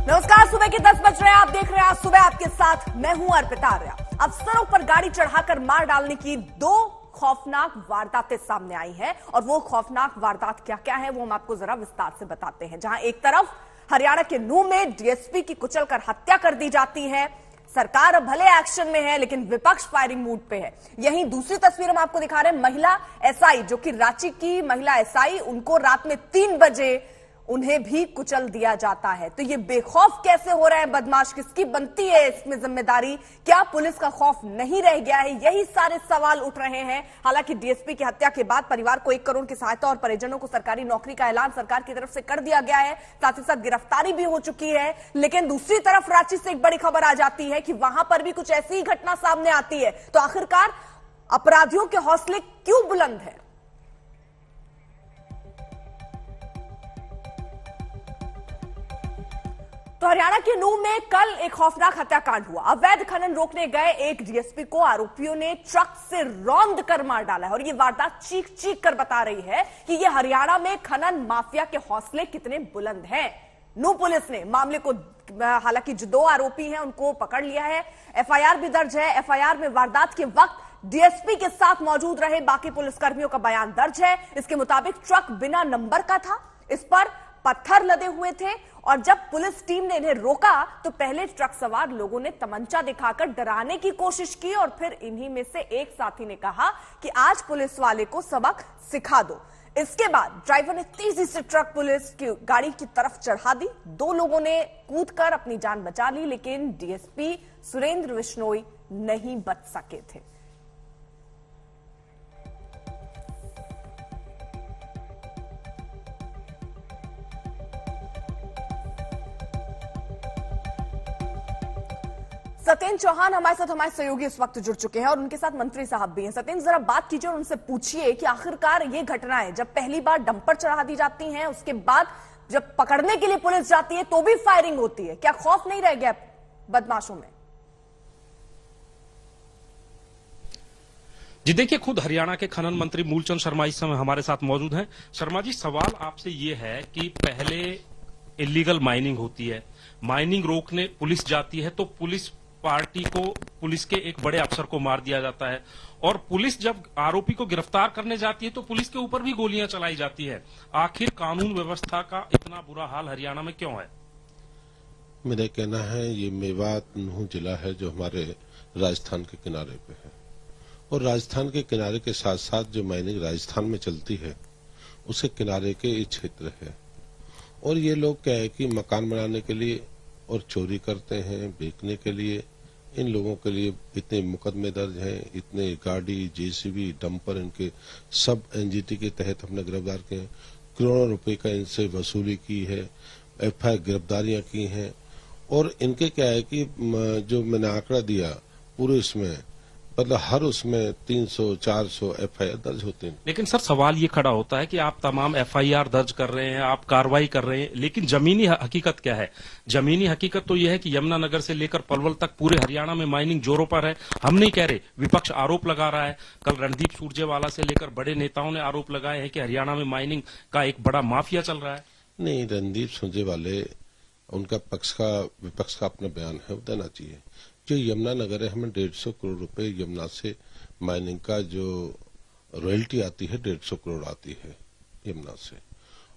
नमस्कार, सुबह के 10 बज रहे हैं। आप देख रहे हैं आज सुबह आपके साथ मैं हूं अर्पिता आर्या। अफसरों पर गाड़ी चढ़ाकर मार डालने की दो खौफनाक वारदातें सामने आई हैं और वो खौफनाक वारदात क्या क्या है वो हम आपको जरा विस्तार से बताते हैं। जहां एक तरफ हरियाणा के नूंह में डीएसपी की कुचलकर हत्या कर दी जाती है। सरकार अब भले एक्शन में है लेकिन विपक्ष फायरिंग मूड पे है। यहीं दूसरी तस्वीर हम आपको दिखा रहे हैं। महिला एसआई, जो कि रांची की महिला एसआई, उनको रात में 3 बजे उन्हें भी कुचल दिया जाता है। तो ये बेखौफ कैसे हो रहे हैं बदमाश? किसकी बनती है इसमें जिम्मेदारी? क्या पुलिस का खौफ नहीं रह गया है? यही सारे सवाल उठ रहे हैं। हालांकि डीएसपी की हत्या के बाद परिवार को 1 करोड़ की सहायता और परिजनों को सरकारी नौकरी का ऐलान सरकार की तरफ से कर दिया गया है। साथ ही साथ गिरफ्तारी भी हो चुकी है। लेकिन दूसरी तरफ रांची से एक बड़ी खबर आ जाती है कि वहां पर भी कुछ ऐसी ही घटना सामने आती है। तो आखिरकार अपराधियों के हौसले क्यों बुलंद है? तो हरियाणा के नूंह में कल एक खौफनाक हत्याकांड हुआ। अवैध खनन रोकने गए एक डीएसपी को आरोपियों ने ट्रक से रौंद कर मार डाला है और ये वारदात चीख चीख कर बता रही है कि ये हरियाणा में खनन माफिया के हौसले कितने बुलंद हैं। नूंह पुलिस ने मामले को, हालांकि जो 2 आरोपी हैं उनको पकड़ लिया है। एफआईआर भी दर्ज है। एफआईआर में वारदात के वक्त डीएसपी के साथ मौजूद रहे बाकी पुलिसकर्मियों का बयान दर्ज है। इसके मुताबिक ट्रक बिना नंबर का था, इस पर पत्थर लदे हुए थे और जब पुलिस टीम ने इन्हें रोका तो पहले ट्रक सवार लोगों ने तमंचा दिखाकर डराने की कोशिश की और फिर इन्हीं में से एक साथी ने कहा कि आज पुलिस वाले को सबक सिखा दो। इसके बाद ड्राइवर ने तेजी से ट्रक पुलिस की गाड़ी की तरफ चढ़ा दी। 2 लोगों ने कूदकर अपनी जान बचा ली लेकिन डीएसपी सुरेंद्र बिश्नोई नहीं बच सके थे। सत्येंद्र चौहान हमारे साथ, हमारे सहयोगी इस वक्त जुड़ चुके हैं और उनके साथ मंत्री साहब भी हैं। सत्येंद्र, जरा बात कीजिए और उनसे पूछिए कि आखिरकार ये घटनाएं जब पहली बार डंपर चढ़ा दी जाती हैं, उसके बाद जब पकड़ने के लिए पुलिस जाती है तो भी फायरिंग होती है, क्या खौफ नहीं रह गया बदमाशों में? जी देखिए, खुद हरियाणा के खनन मंत्री मूलचंद शर्मा इस समय हमारे साथ मौजूद हैं। शर्मा जी, सवाल आपसे ये है कि पहले इलीगल माइनिंग होती है, माइनिंग रोकने पुलिस जाती है तो पुलिस पार्टी को, पुलिस के एक बड़े अफसर को मार दिया जाता है और पुलिस जब आरोपी को गिरफ्तार करने जाती है तो पुलिस के ऊपर भी गोलियां चलाई जाती है। आखिर कानून व्यवस्था का इतना बुरा हाल हरियाणा में क्यों है? मेरा कहना है ये मेवात नूंह जिला है जो हमारे राजस्थान के किनारे पे है और राजस्थान के किनारे के साथ साथ जो माइनिंग राजस्थान में चलती है उसके किनारे के ये क्षेत्र है और ये लोग क्या है कि मकान बनाने के लिए और चोरी करते हैं, बेचने के लिए। इन लोगों के लिए इतने मुकदमे दर्ज हैं, इतने गाड़ी, जेसीबी, डंपर इनके सब एनजीटी के तहत हमने गिरफ्तार किए हैं। करोड़ों रुपए का इनसे वसूली की है, एफआईआर गिरफ्तारियां की हैं और इनके क्या है कि जो मैंने आंकड़ा दिया पूरे इसमें, मतलब हर उसमें 300-400 एफआईआर दर्ज होते हैं। लेकिन सर, सवाल ये खड़ा होता है कि आप तमाम एफआईआर दर्ज कर रहे हैं, आप कार्रवाई कर रहे हैं, लेकिन जमीनी हकीकत क्या है? जमीनी हकीकत तो यह है कि यमुनानगर से लेकर पलवल तक पूरे हरियाणा में माइनिंग जोरों पर है। हम नहीं कह रहे, विपक्ष आरोप लगा रहा है। कल रणदीप सुरजेवाला से लेकर बड़े नेताओं ने आरोप लगाए हैं कि हरियाणा में माइनिंग का एक बड़ा माफिया चल रहा है। नहीं, रणदीप सुरजेवाले, उनका विपक्ष का अपना बयान है, वो देना चाहिए। जो यमुनानगर है, हमें 150 करोड़ रुपए यमुना से माइनिंग का जो रॉयल्टी आती है 150 करोड़ आती है यमुना से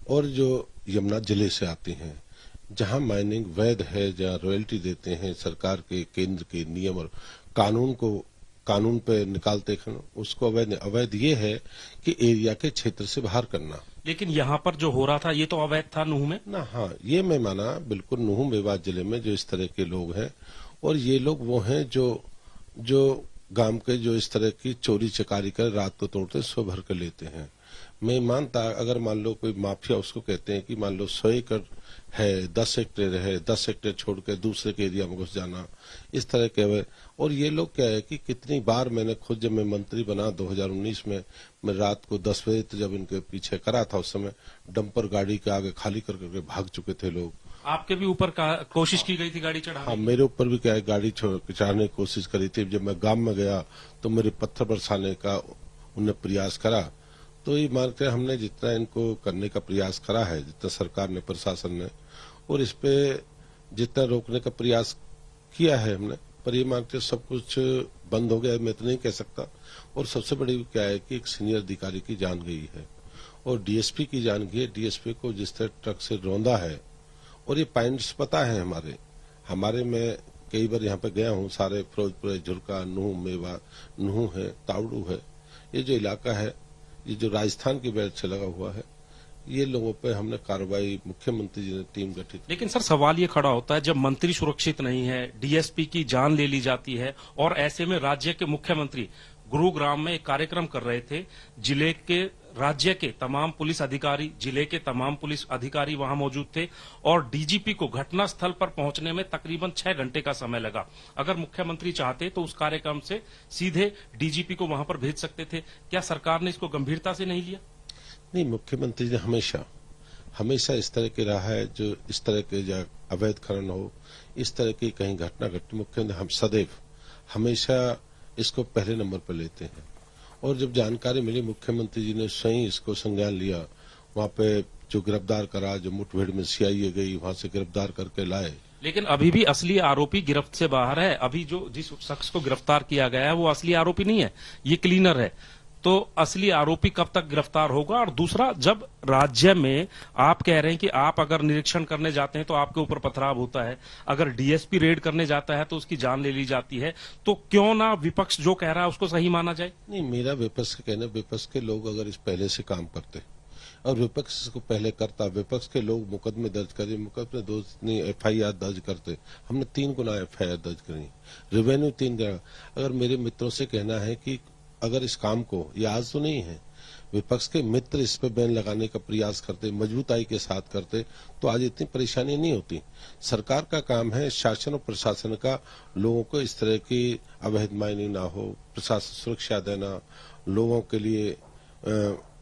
और जो यमुना जिले से आती हैं, जहां माइनिंग वैध है, जहां रॉयल्टी देते हैं सरकार के, केंद्र के नियम और कानून पे निकालते हैं, उसको अवैध ये है कि एरिया के क्षेत्र से बाहर करना। लेकिन यहाँ पर जो हो रहा था ये तो अवैध था नूंह में ना। हाँ, ये मैं माना बिल्कुल। नूंह मेवात जिले में जो इस तरह के लोग हैं और ये लोग वो हैं जो गांव के जो इस तरह की चोरी चकारी कर रात को तोड़ते, सो भर कर लेते हैं। मैं मानता, अगर मान लो कोई माफिया, उसको कहते हैं कि मान लो 100 एकड़ है, 10 हेक्टेयर है, 10 हेक्टेयर छोड़ के दूसरे के एरिया में घुस जाना, इस तरह के। और ये लोग क्या है कि कितनी बार मैंने खुद, जब मैं मंत्री बना 2019 में, मैं रात को 10 बजे तो जब इनके पीछे करा था, उस समय डंपर गाड़ी के आगे खाली करके भाग चुके थे लोग। आपके भी ऊपर कोशिश की गई थी गाड़ी चढ़ाने? हाँ, मेरे ऊपर भी क्या है, गाड़ी चढ़ाने की कोशिश करी थी। जब मैं गांव में गया तो मेरे पत्थर बरसाने का उन्हें प्रयास करा। तो ये मान के हमने जितना इनको करने का प्रयास करा है, जितना सरकार ने, प्रशासन ने, और इस पे जितना रोकने का प्रयास किया है हमने, पर ये मानते सब कुछ बंद हो गया मैं तो नहीं कह सकता। और सबसे बड़ी क्या है कि एक सीनियर अधिकारी की जान गई है और डीएसपी की जान गई है। डीएसपी को जिस तरह ट्रक से रौंदा है, और ये पॉइंट्स पता है हमारे में कई बार यहाँ पे गया हूँ, सारे फिरोजपुर, झुरका, नूह, मेवा, नूह है, तावड़ू है, ये जो इलाका है, ये जो राजस्थान की बेल्ट से लगा हुआ है, ये लोगों पे हमने कार्रवाई, मुख्यमंत्री जी ने टीम गठित। लेकिन सर सवाल ये खड़ा होता है, जब मंत्री सुरक्षित नहीं है, डीएसपी की जान ले ली जाती है, और ऐसे में राज्य के मुख्यमंत्री गुरुग्राम में एक कार्यक्रम कर रहे थे, जिले के राज्य के तमाम पुलिस अधिकारी, जिले के तमाम पुलिस अधिकारी वहां मौजूद थे, और डीजीपी को घटना स्थल पर पहुंचने में तकरीबन 6 घंटे का समय लगा। अगर मुख्यमंत्री चाहते तो उस कार्यक्रम से सीधे डीजीपी को वहां पर भेज सकते थे। क्या सरकार ने इसको गंभीरता से नहीं लिया? नहीं, मुख्यमंत्री ने हमेशा इस तरह की रहा है, जो इस तरह के अवैध खनन हो, इस तरह की कहीं घटना घटी, मुख्यमंत्री हम सदैव हमेशा इसको पहले नंबर पर लेते हैं। और जब जानकारी मिली, मुख्यमंत्री जी ने स्वयं इसको संज्ञान लिया, वहां पे जो गिरफ्तार करा, जो मुठभेड़ में सीआईए गई, वहां से गिरफ्तार करके लाए। लेकिन अभी भी असली आरोपी गिरफ्त से बाहर है। अभी जो जिस शख्स को गिरफ्तार किया गया है वो असली आरोपी नहीं है, ये क्लीनर है। तो असली आरोपी कब तक गिरफ्तार होगा? और दूसरा, जब राज्य में आप कह रहे हैं कि आप अगर निरीक्षण करने जाते हैं तो आपके ऊपर पथराव होता है, अगर डीएसपी रेड करने जाता है तो उसकी जान ले ली जाती है, तो क्यों ना विपक्ष जो कह रहा है उसको सही माना जाए? नहीं, मेरा विपक्ष का कहना, विपक्ष के लोग अगर इस पहले से काम करते और विपक्ष को पहले करता, विपक्ष के लोग मुकदमे दर्ज करे, मुकदमे 2 FIR दर्ज करते। हमने 3 गुना FIR दर्ज करी, रेवेन्यू 3 गुना। अगर मेरे मित्रों से कहना है कि अगर इस काम को, ये आज तो नहीं है, विपक्ष के मित्र इस पे बैन लगाने का प्रयास करते, मजबूताई के साथ करते, तो आज इतनी परेशानी नहीं होती। सरकार का काम है, शासन और प्रशासन का, लोगों को इस तरह की अवैध माइनिंग ना हो, प्रशासन सुरक्षा देना, लोगों के लिए,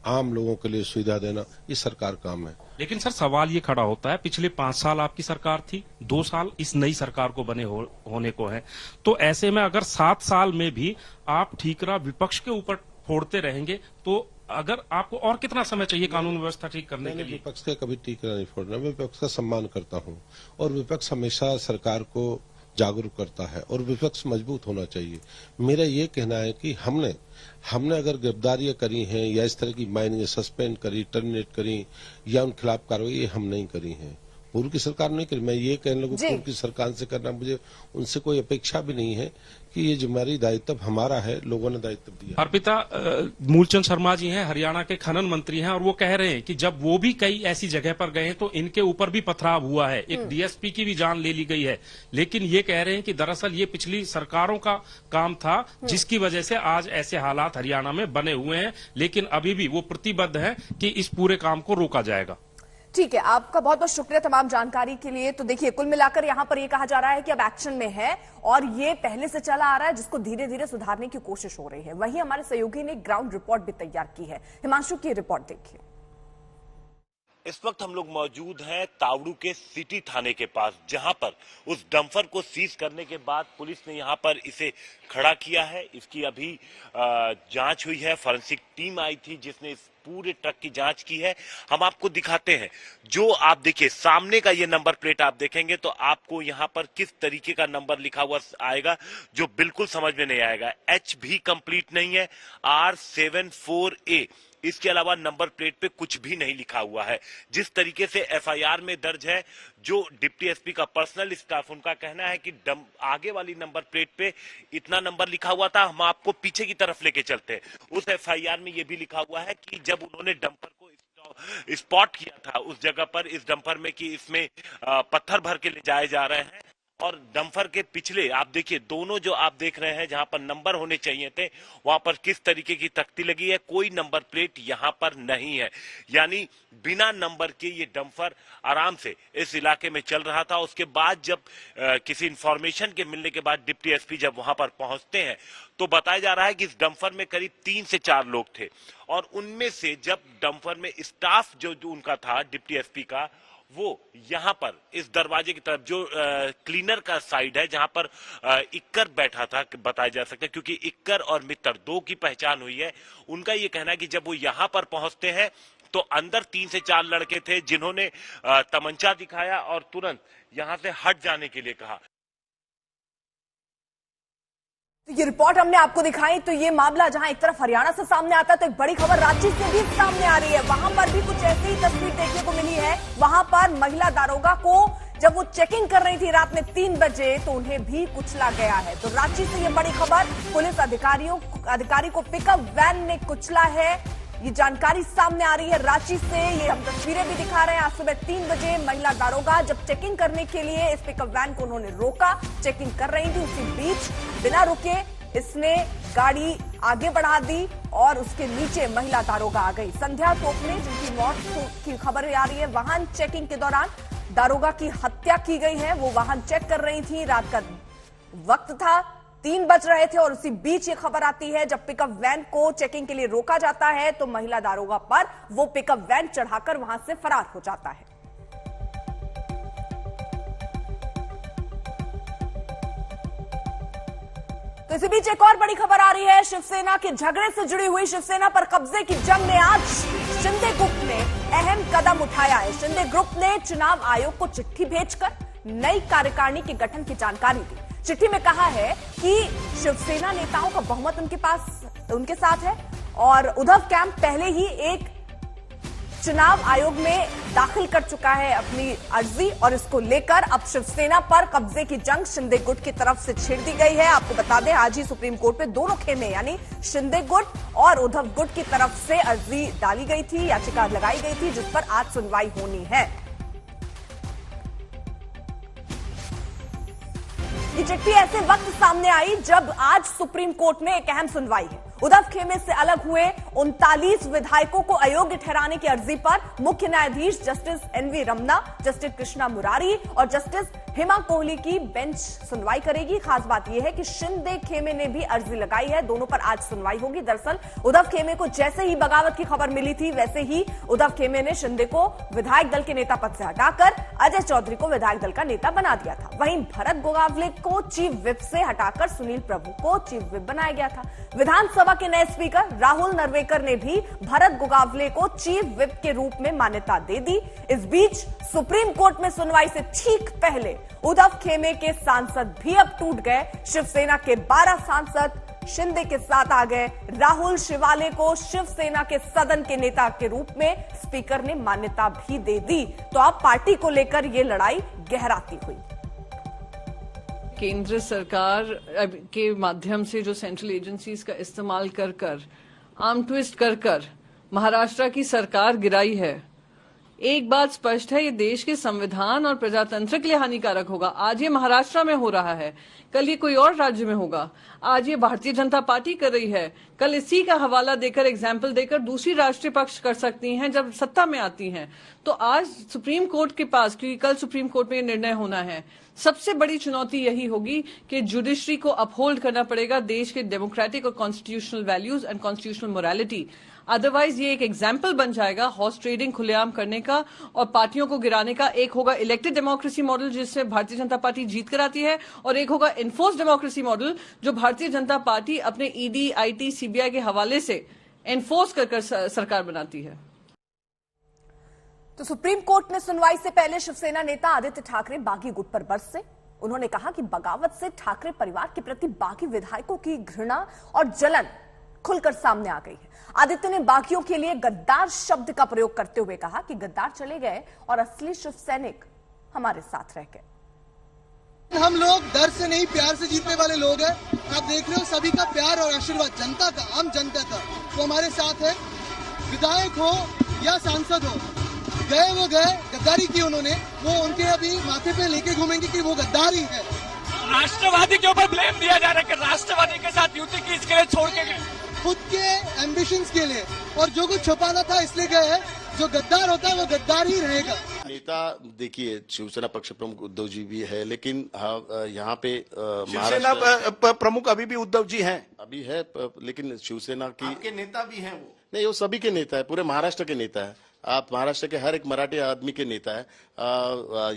आम लोगों के लिए सुविधा देना, ये सरकार काम है। लेकिन सर सवाल ये खड़ा होता है, पिछले 5 साल आपकी सरकार थी, 2 साल इस नई सरकार को बने होने को है, तो ऐसे में अगर 7 साल में भी आप ठीकरा विपक्ष के ऊपर फोड़ते रहेंगे, तो अगर आपको और कितना समय चाहिए कानून व्यवस्था ठीक करने के लिए? विपक्ष का कभी ठीकरा नहीं फोड़ना, मैं विपक्ष का सम्मान करता हूँ, और विपक्ष हमेशा सरकार को जागरूक करता है, और विपक्ष मजबूत होना चाहिए। मेरा ये कहना है कि हमने अगर गिरफ्तारियां करी हैं, या इस तरह की माइनिंग सस्पेंड करी, टर्मिनेट करी, या उन खिलाफ कार्रवाई हम नहीं करी है, पूर्व की सरकार नहीं करी। मैं ये कहने लगूं पूर्व की सरकार से करना, मुझे उनसे कोई अपेक्षा भी नहीं है कि ये जिम्मेदारी दायित्व हमारा है, लोगों ने दायित्व दिया। अर्पिता, मूलचंद शर्मा जी हैं, हरियाणा के खनन मंत्री हैं, और वो कह रहे हैं कि जब वो भी कई ऐसी जगह पर गए हैं तो इनके ऊपर भी पथराव हुआ है, एक डीएसपी की भी जान ले ली गई है। लेकिन ये कह रहे हैं कि दरअसल ये पिछली सरकारों का काम था, जिसकी वजह से आज ऐसे हालात हरियाणा में बने हुए हैं, लेकिन अभी भी वो प्रतिबद्ध है कि इस पूरे काम को रोका जाएगा। ठीक है, आपका बहुत बहुत शुक्रिया तमाम जानकारी के लिए। तो देखिए, कुल मिलाकर यहां पर यह कहा जा रहा है कि अब एक्शन में है, और ये पहले से चला आ रहा है, जिसको धीरे धीरे सुधारने की कोशिश हो रही है। वहीं हमारे सहयोगी ने ग्राउंड रिपोर्ट भी तैयार की है। हिमांशु की रिपोर्ट देखिए। इस वक्त हम लोग मौजूद हैं तावड़ू के सिटी थाने के पास, जहां पर उस डंपर को सीज करने के बाद पुलिस ने यहां पर इसे खड़ा किया है। इसकी अभी जांच हुई है, फॉरेंसिक टीम आई थी जिसने इस पूरे ट्रक की जांच की है। हम आपको दिखाते हैं, जो आप देखिए सामने का ये नंबर प्लेट आप देखेंगे तो आपको यहाँ पर किस तरीके का नंबर लिखा हुआ आएगा, जो बिल्कुल समझ में नहीं आएगा। एच भी कंप्लीट नहीं है, R74A, इसके अलावा नंबर प्लेट पे कुछ भी नहीं लिखा हुआ है। जिस तरीके से FIR में दर्ज है, जो डिप्टी एसपी का पर्सनल स्टाफ, उनका कहना है कि आगे वाली नंबर प्लेट पे इतना नंबर लिखा हुआ था। हम आपको पीछे की तरफ लेके चलते हैं। उस FIR में ये भी लिखा हुआ है कि जब उन्होंने डंपर को स्पॉट किया था उस जगह पर, इस डंपर में, कि इसमें पत्थर भर के ले जाए जा रहे हैं, और डंपर के पिछले आप देखिए, दोनों जो आप देख रहे हैं जहां पर नंबर होने चाहिए थे, वहां पर किस तरीके की तख्ती लगी है, कोई नंबर प्लेट यहां पर नहीं है। यानी बिना नंबर के ये डंपर आराम से इस इलाके में चल रहा था। उसके बाद जब किसी इंफॉर्मेशन के मिलने के बाद डिप्टी एसपी जब वहां पर पहुंचते हैं तो बताया जा रहा है कि इस डंपर में करीब 3 से 4 लोग थे, और उनमें से जब डंपर में स्टाफ जो उनका था डिप्टी एसपी का, वो यहां पर इस दरवाजे की तरफ, जो क्लीनर का साइड है जहां पर इक्कर बैठा था, बताया जा सकता है, क्योंकि इक्कर और मित्र 2 की पहचान हुई है। उनका ये कहना है कि जब वो यहां पर पहुंचते हैं तो अंदर 3 से 4 लड़के थे जिन्होंने तमंचा दिखाया और तुरंत यहां से हट जाने के लिए कहा। तो ये रिपोर्ट हमने आपको दिखाई। तो ये मामला जहां एक तरफ हरियाणा से सामने आता है, तो एक बड़ी खबर रांची से भी सामने आ रही है। वहां पर भी कुछ ऐसी ही तस्वीर देखने को मिली है। वहां पर महिला दारोगा को जब वो चेकिंग कर रही थी रात में 3 बजे, तो उन्हें भी कुचला गया है। तो रांची से ये बड़ी खबर, पुलिस अधिकारी को पिकअप वैन ने कुचला है, ये जानकारी सामने आ रही है रांची से। ये हम तस्वीरें भी दिखा रहे हैं। आज सुबह 3 बजे महिला दारोगा जब चेकिंग करने के लिए इस पिकअप वैन को उन्होंने रोका, चेकिंग कर रही थी, उसी बीच बिना रुके इसने गाड़ी आगे बढ़ा दी और उसके नीचे महिला दारोगा आ गई। संध्या तोपने, जिनकी मौत की खबर आ रही है, वाहन चेकिंग के दौरान दारोगा की हत्या की गई है। वो वाहन चेक कर रही थी, रात का वक्त था, 3 बज रहे थे और उसी बीच ये खबर आती है जब पिकअप वैन को चेकिंग के लिए रोका जाता है तो महिला दारोगा पर वो पिकअप वैन चढ़ाकर वहां से फरार हो जाता है। तो इसी बीच एक और बड़ी खबर आ रही है। शिवसेना के झगड़े से जुड़ी हुई शिवसेना पर कब्जे की जंग में आज शिंदे ग्रुप ने अहम कदम उठाया है। शिंदे ग्रुप ने चुनाव आयोग को चिट्ठी भेजकर नई कार्यकारिणी के गठन की जानकारी दी। चिट्ठी में कहा है कि शिवसेना नेताओं का बहुमत उनके साथ है और उद्धव कैंप पहले ही एक चुनाव आयोग में दाखिल कर चुका है अपनी अर्जी और इसको लेकर अब शिवसेना पर कब्जे की जंग शिंदे गुट की तरफ से छिड़ दी गई है। आपको बता दें, आज ही सुप्रीम कोर्ट में दोनों खेमे यानी शिंदे गुट और उद्धव गुट की तरफ से अर्जी डाली गई थी, याचिका लगाई गई थी, जिस पर आज सुनवाई होनी है। ये चिट्ठी ऐसे वक्त सामने आई जब आज सुप्रीम कोर्ट में एक अहम सुनवाई है। उद्धव खेमे से अलग हुए 39 विधायकों को अयोग्य ठहराने की अर्जी पर मुख्य न्यायाधीश justice N V Ramana, justice Krishna Murari और जस्टिस हेमा कोहली की बेंच सुनवाई करेगी। खास बात यह है कि शिंदे खेमे ने भी अर्जी लगाई है, दोनों पर आज सुनवाई होगी। दरअसल उद्धव खेमे को जैसे ही बगावत की खबर मिली थी, वैसे ही उद्धव खेमे ने शिंदे को विधायक दल के नेता पद से हटाकर अजय चौधरी को विधायक दल का नेता बना दिया था। वहीं भरत गोगावले को चीफ विप से हटाकर सुनील प्रभु को चीफ विप बनाया गया था। विधानसभा के नए स्पीकर राहुल नरवेकर ने भी भरत गोगावले को चीफ विप के रूप में मान्यता दे दी। इस बीच सुप्रीम कोर्ट में सुनवाई से ठीक पहले उद्धव खेमे के सांसद भी अब टूट गए। शिवसेना के 12 सांसद शिंदे के साथ आ गए। राहुल शिवाले को शिवसेना के सदन के नेता के रूप में स्पीकर ने मान्यता भी दे दी। तो अब पार्टी को लेकर यह लड़ाई गहराती हुई। केंद्र सरकार के माध्यम से जो सेंट्रल एजेंसीज का इस्तेमाल कर आर्म ट्विस्ट कर महाराष्ट्र की सरकार गिराई है। एक बात स्पष्ट है, ये देश के संविधान और प्रजातंत्र के लिए हानिकारक होगा। आज ये महाराष्ट्र में हो रहा है, कल ये कोई और राज्य में होगा। आज ये भारतीय जनता पार्टी कर रही है, कल इसी का हवाला देकर, एग्जाम्पल देकर दूसरी राष्ट्रीय पक्ष कर सकती हैं जब सत्ता में आती हैं। तो आज सुप्रीम कोर्ट के पास, क्योंकि कल सुप्रीम कोर्ट में ये निर्णय होना है, सबसे बड़ी चुनौती यही होगी कि जुडिशरी को अपहोल्ड करना पड़ेगा देश के डेमोक्रेटिक और constitutional values and constitutional morality. Otherwise ये एक एग्जाम्पल बन जाएगा हॉर्स ट्रेडिंग खुलेआम करने का और पार्टियों को गिराने का। एक होगा इलेक्टेड डेमोक्रेसी मॉडल जिससे भारतीय जनता पार्टी जीत कर आती है, और एक होगा इन्फोर्स डेमोक्रेसी मॉडल जो भारतीय जनता पार्टी अपने ईडी, आईटी, सीबीआई के हवाले से एनफोर्स कर सरकार बनाती है। तो सुप्रीम कोर्ट में सुनवाई से पहले शिवसेना नेता आदित्य ठाकरे बागी गुट पर बरसे। उन्होंने कहा कि बगावत से ठाकरे परिवार के प्रति बागी विधायकों की घृणा और जलन खुलकर सामने आ गई है। आदित्य ने बागियों के लिए गद्दार शब्द का प्रयोग करते हुए कहा कि गद्दार चले गए और असली शिव सैनिक हमारे साथ रह गए। हम लोग डर से नहीं, प्यार से जीतने वाले लोग हैं। आप देख रहे हो सभी का प्यार और आशीर्वाद, जनता का, आम जनता का, वो हमारे साथ है। विधायक हो या सांसद हो, गए वो गए, गद्दारी की उन्होंने, वो उनके अभी माथे पे लेके घूमेंगे कि वो गद्दारी है। राष्ट्रवादी के ऊपर ब्लेम दिया जा रहा है कि राष्ट्रवादी के साथ युति की, इसके लिए छोड़ के गए, खुद के एम्बिशंस के लिए, और जो कुछ छुपाना था इसलिए गए हैं। जो गद्दार होता है वो गद्दार ही रहेगा। नेता देखिए, शिवसेना पक्ष प्रमुख उद्धव जी भी है, लेकिन यहाँ पे शिवसेना प्रमुख अभी भी उद्धव जी हैं, अभी है, लेकिन शिवसेना की आपके नेता भी हैं वो नहीं, वो सभी के नेता है, पूरे महाराष्ट्र के नेता है। आप महाराष्ट्र के हर एक मराठी आदमी के नेता है।